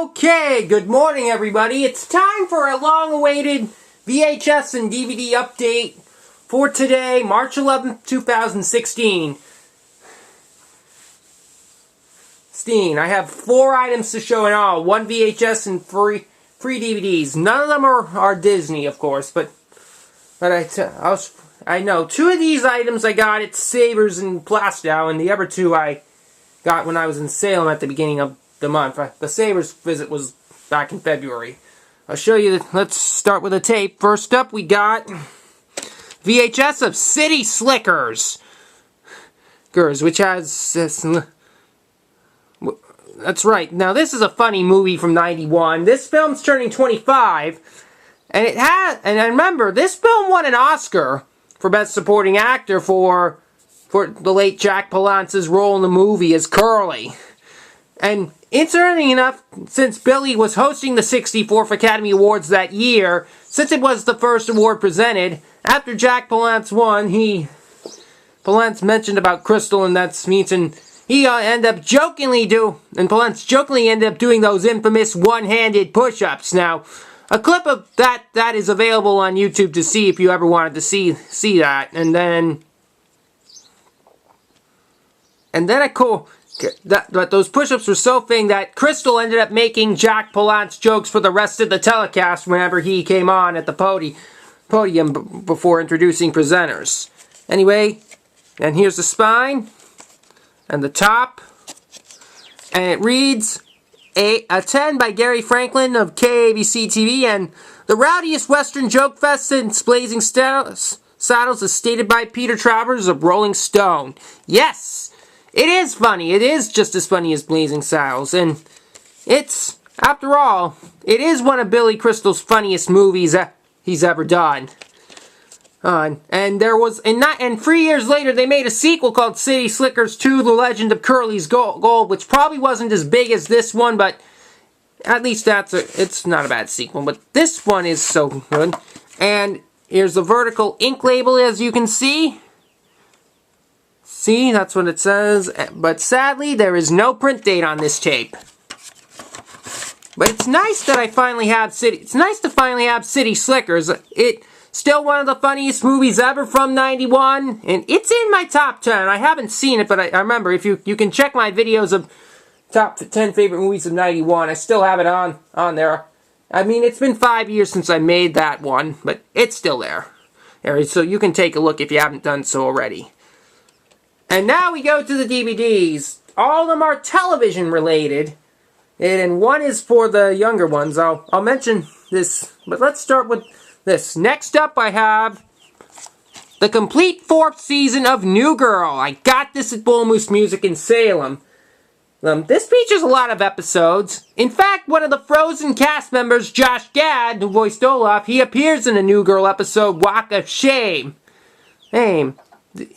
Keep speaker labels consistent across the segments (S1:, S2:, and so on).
S1: Okay, good morning everybody. It's time for a long-awaited VHS and DVD update for today, March 11th, 2016. I have 4 items to show in all, 1 VHS and 3 DVDs. None of them are Disney, of course, but I know 2 of these items I got at Savers and Plaistow, and the other 2 I got when I was in Salem at the beginning of the month. The Savers visit was back in February. I'll show you. Let's start with a tape. First up, we got VHS of City Slickers, which has this. That's right. Now this is a funny movie from '91. This film's turning 25, and and I remember this film won an Oscar for Best Supporting Actor for the late Jack Palance's role in the movie as Curly. And interestingly enough, since Billy was hosting the 64th Academy Awards that year, since it was the first award presented, after Jack Palance won, Palance mentioned about Crystal, and that's means, and he Palance jokingly ended up doing those infamous one-handed push-ups. Now, a clip of that is available on YouTube to see if you ever wanted to see that, and then those push-ups were so thing that Crystal ended up making Jack Palance jokes for the rest of the telecast whenever he came on at the podium before introducing presenters. Anyway, and here's the spine and the top, and it reads a 10 by Gary Franklin of KABC TV, and the rowdiest Western joke fest since Blazing Saddles is stated by Peter Travers of Rolling Stone. Yes! It is funny. It is just as funny as Blazing Saddles, and it's, after all, it is one of Billy Crystal's funniest movies he's ever done. And 3 years later, they made a sequel called City Slickers 2: The Legend of Curly's Gold, which probably wasn't as big as this one, but at least it's not a bad sequel. But this one is so good. And here's the vertical ink label, as you can see. See, that's what it says, but sadly, there is no print date on this tape. But it's nice that I finally have City Slickers. It's still one of the funniest movies ever from '91, and it's in my top 10. I haven't seen it, but I remember, if you can check my videos of top 10 favorite movies of '91, I still have it on there. I mean, it's been 5 years since I made that one, but it's still there. So you can take a look if you haven't done so already. And now we go to the DVDs. All of them are television related, and one is for the younger ones. I'll mention this, but let's start with this. Next up, I have the complete 4th season of New Girl. I got this at Bull Moose Music in Salem. This features a lot of episodes. In fact, one of the Frozen cast members, Josh Gad, who voiced Olaf, he appears in a New Girl episode, Walk of Shame. And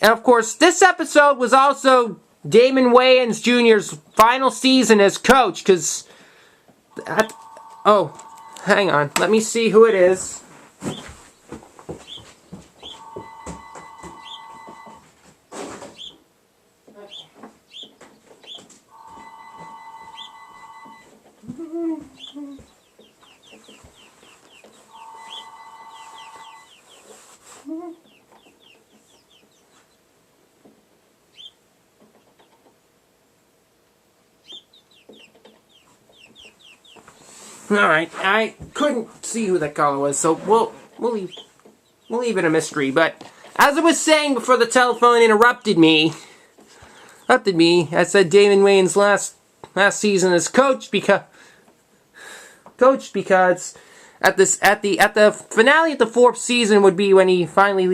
S1: of course, this episode was also Damon Wayans Jr.'s final season as coach, because... Oh, hang on. Let me see who it is. Alright, I couldn't see who that caller was, so we'll leave it a mystery. But as I was saying before the telephone interrupted me, I said Damon Wayans' last season as coach because at the finale of the 4th season would be when he finally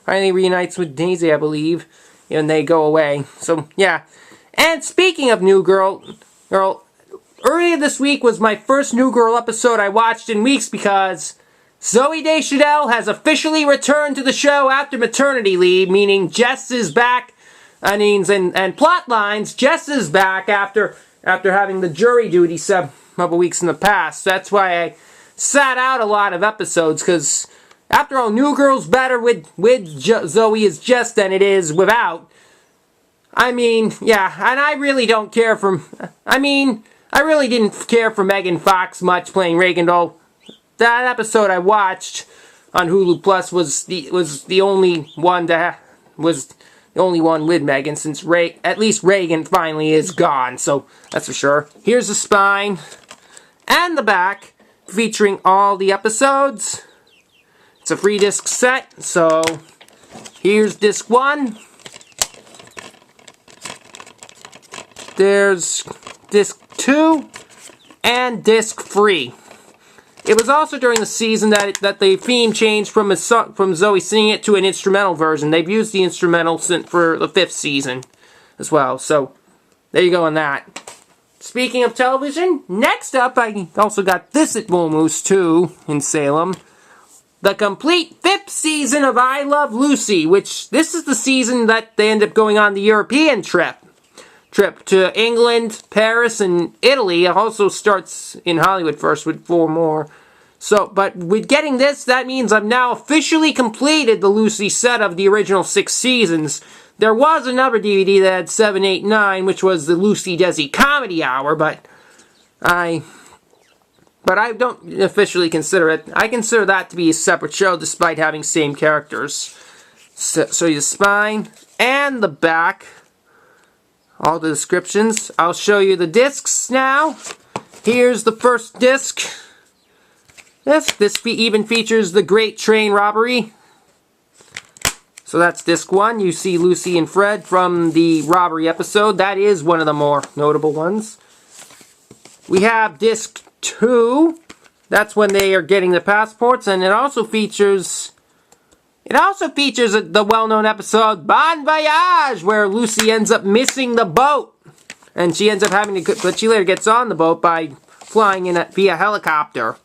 S1: reunites with Daisy, I believe, and they go away. So yeah. And speaking of New Girl, earlier this week was my first New Girl episode I watched in weeks because Zooey Deschanel has officially returned to the show after maternity leave, meaning Jess is back. And plot lines, Jess is back after having the jury duty several weeks in the past. That's why I sat out a lot of episodes, because after all, New Girl's better with Zooey as Jess than it is without. I mean, yeah, and I really don't care for... I mean, I really didn't care for Megan Fox much playing Reagan, though. That episode I watched on Hulu Plus was the only one that was the only one with Megan, since at least Reagan finally is gone, so that's for sure. Here's the spine and the back, featuring all the episodes. It's a free disc set, so here's disc 1. There's disc 2 and disc 3. It was also during the season that the theme changed from Zoe singing it to an instrumental version. They've used the instrumental for the 5th season as well. So, there you go on that. Speaking of television, next up I also got this at Bull Moose 2 in Salem. The complete 5th season of I Love Lucy, which this is the season that they end up going on the European trip to England, Paris, and Italy. It also starts in Hollywood first with 4 more. So, but with getting this, that means I've now officially completed the Lucy set of the original 6 seasons. There was another DVD that had 7, 8, 9, which was the Lucy Desi Comedy Hour, but I don't officially consider it. I consider that to be a separate show, despite having same characters. So the spine and the back. All the descriptions. I'll show you the discs now. Here's the first disc. This even features the Great Train Robbery. So that's disc 1. You see Lucy and Fred from the robbery episode. That is one of the more notable ones. We have disc 2. That's when they are getting the passports, and it also features the well-known episode Bon Voyage, where Lucy ends up missing the boat. And she ends up having to, but she later gets on the boat by flying in via helicopter.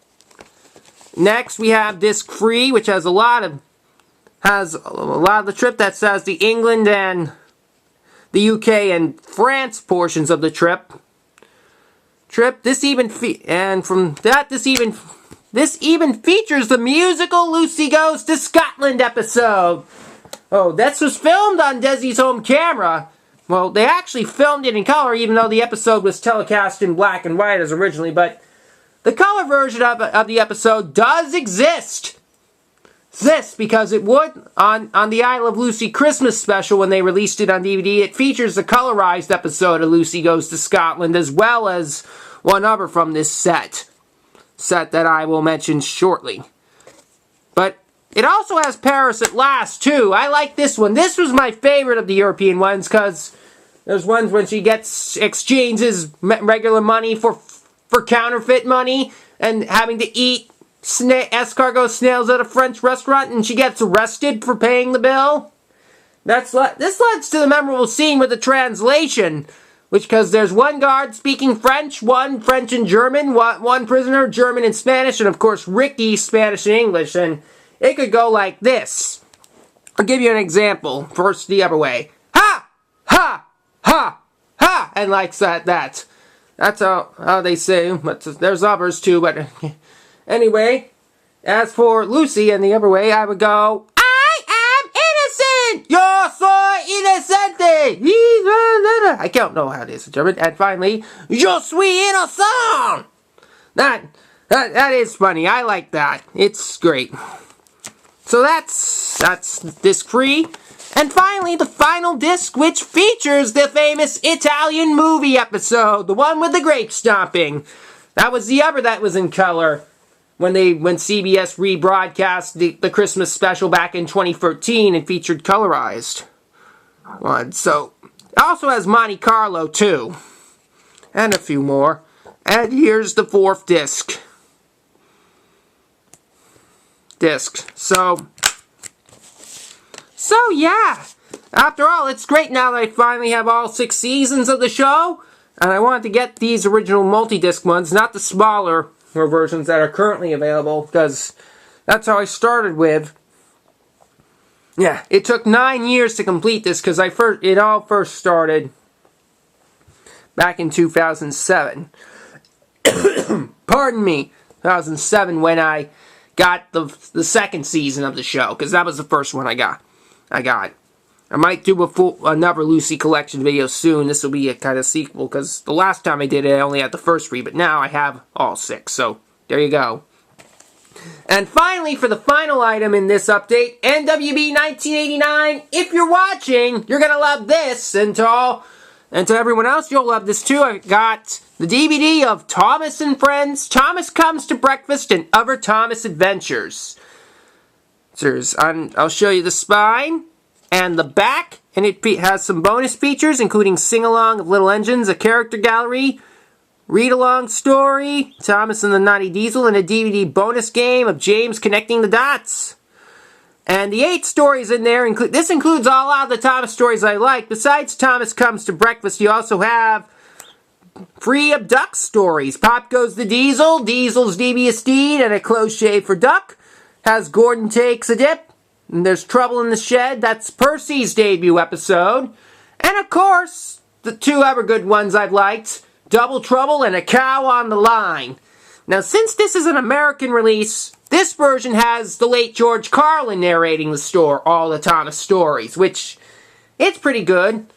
S1: Next, we have disc 3, which has a lot of the trip. That says the England and the UK and France portions of the trip. This even features the musical Lucy Goes to Scotland episode. Oh, this was filmed on Desi's home camera. Well, they actually filmed it in color, even though the episode was telecast in black and white as originally, but the color version of the episode does exist. Because it would, on the I Love Lucy Christmas special when they released it on DVD, it features a colorized episode of Lucy Goes to Scotland, as well as one other from this set that I will mention shortly. But it also has Paris at Last, too. I like this one. This was my favorite of the European ones, because there's ones when she exchanges regular money for counterfeit money, and having to eat escargot snails at a French restaurant, and she gets arrested for paying the bill. This leads to the memorable scene with the translation, because there's one guard speaking French, one French and German, one prisoner German and Spanish, and of course Ricky Spanish and English, and it could go like this. I'll give you an example. First, the other way. Ha! Ha! Ha! Ha! And like that. That's how they say, but there's others too, but anyway, as for Lucy and the other way, I would go, I am innocent! Yo soy inocente! I don't know how it is in German. And finally, yo suis innocent! That is funny. I like that. It's great. So that's disc 3. And finally, the final disc, which features the famous Italian movie episode, the one with the grape stomping. That was the other that was in color when CBS rebroadcast the Christmas special back in 2013 and featured colorized one. So, it also has Monte Carlo, too. And a few more. And here's the 4th disc. So yeah, after all, it's great now that I finally have all 6 seasons of the show, and I wanted to get these original multi-disc ones, not the smaller versions that are currently available, because that's how I started with. Yeah, it took 9 years to complete this, because it all first started back in 2007. Pardon me, 2007, when I got the second season of the show, because that was the first one I got. I might do another Lucy collection video soon. This will be a kind of sequel, because the last time I did it, I only had the first 3, but now I have all 6, so there you go. And finally, for the final item in this update, NWB 1989. If you're watching, you're gonna love this, and to everyone else, you'll love this too. I got the DVD of Thomas and Friends, Thomas Comes to Breakfast, and Other Thomas Adventures. I'll show you the spine and the back, and it has some bonus features, including sing-along of Little Engines, a character gallery, read-along story, Thomas and the Naughty Diesel, and a DVD bonus game of James Connecting the Dots. And the 8 stories in there, this includes all of the Thomas stories I like. Besides Thomas Comes to Breakfast, you also have free of Duck stories. Pop Goes the Diesel, Diesel's Devious Deed, and A Close Shave for Duck. Has Gordon Takes a Dip. And there's Trouble in the Shed, that's Percy's debut episode. And of course, the 2 other good ones I've liked, Double Trouble and A Cow on the Line. Now, since this is an American release, this version has the late George Carlin narrating all the Thomas stories, which, it's pretty good.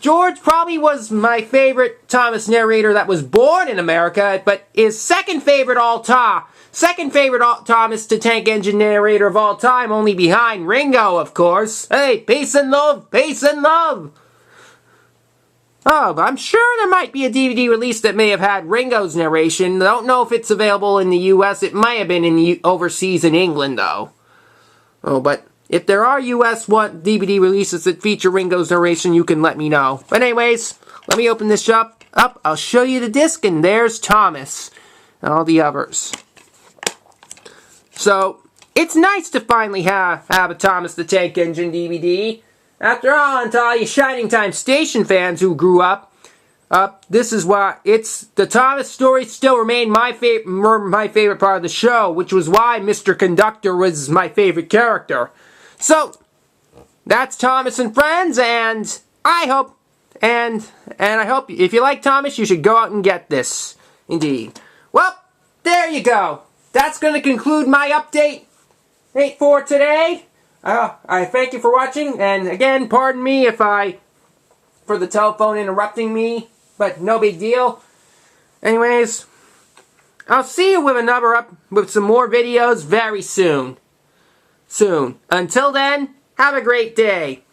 S1: George probably was my favorite Thomas narrator that was born in America, but his second favorite Thomas the Tank Engine narrator of all time, only behind Ringo, of course. Hey, peace and love, peace and love. Oh, but I'm sure there might be a DVD release that may have had Ringo's narration. I don't know if it's available in the US. It might have been overseas in England, though. Oh, but if there are US DVD releases that feature Ringo's narration, you can let me know. But anyways, let me open this up. I'll show you the disc, and there's Thomas and all the others. So, it's nice to finally have a Thomas the Tank Engine DVD. After all, and to all you Shining Time Station fans who grew up, this is why the Thomas stories still remain my favorite part of the show, which was why Mr. Conductor was my favorite character. So, that's Thomas and Friends, and I hope if you like Thomas, you should go out and get this. Indeed. Well, there you go. That's going to conclude my update for today. I thank you for watching, and again, pardon me for the telephone interrupting me, but no big deal. Anyways, I'll see you with some more videos very soon. Until then, have a great day.